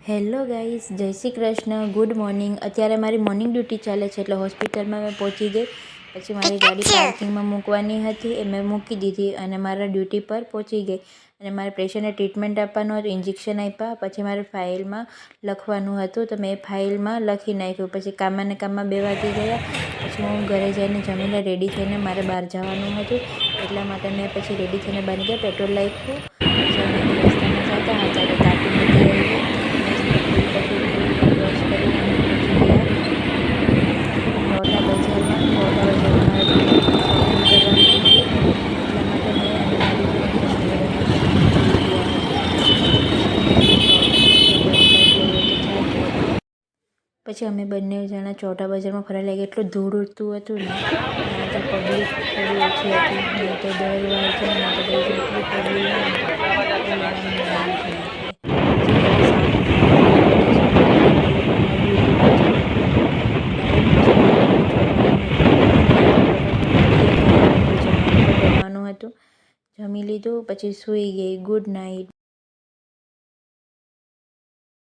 Hello guys, જય Shri Krishna. Good morning. અત્યારે મારી મોર્નિંગ ડ્યુટી ચાલે છે એટલે હોસ્પિટલમાં મેં પહોંચી ગઈ. પછી મારી ગાડી પાર્કિંગમાં મૂકવાની હતી એ મેં મૂકી દીધી અને મારા ડ્યુટી પર પહોંચી ગઈ. અને મારે પેશન્ટને ટ્રીટમેન્ટ આપવાનું હતું, ઇન્જેક્શન આપ્યા. પછી મારે ફાઇલમાં લખવાનું હતું તો મેં ફાઇલમાં લખી નાખ્યું. પછી કામમાં ને કામમાં 2 વાગી ગયા. પછી હું ઘરે જઈને જમીને રેડી થઈને મારે બહાર જવાનું હતું, એટલા માટે મેં પછી રેડી થઈને બહાર ગયા. પેટ્રોલ નાખ્યું. પછી અમે રસ્તામાં જતા હતા તો તાપી નદી આવી. ક્રોસ કરીને અમે પહોંચી ગયા મોટા બજારમાં. મોટા બજારમાં મારે શોપિંગ કરવાની હતી, એટલા માટે મેં અને મારી પછી અમે બંને જણા ચોટા બજારમાં ફરવા લાગ્યા. એટલું ધૂળ ઉડતું હતું ને, ના તો પબ્લિક થોડી ઓછી હતી, નહીં તો દર વાર છે ને તો બધી જેટલી પબ્લિક જમી લીધું પછી સૂઈ ગઈ. Good night.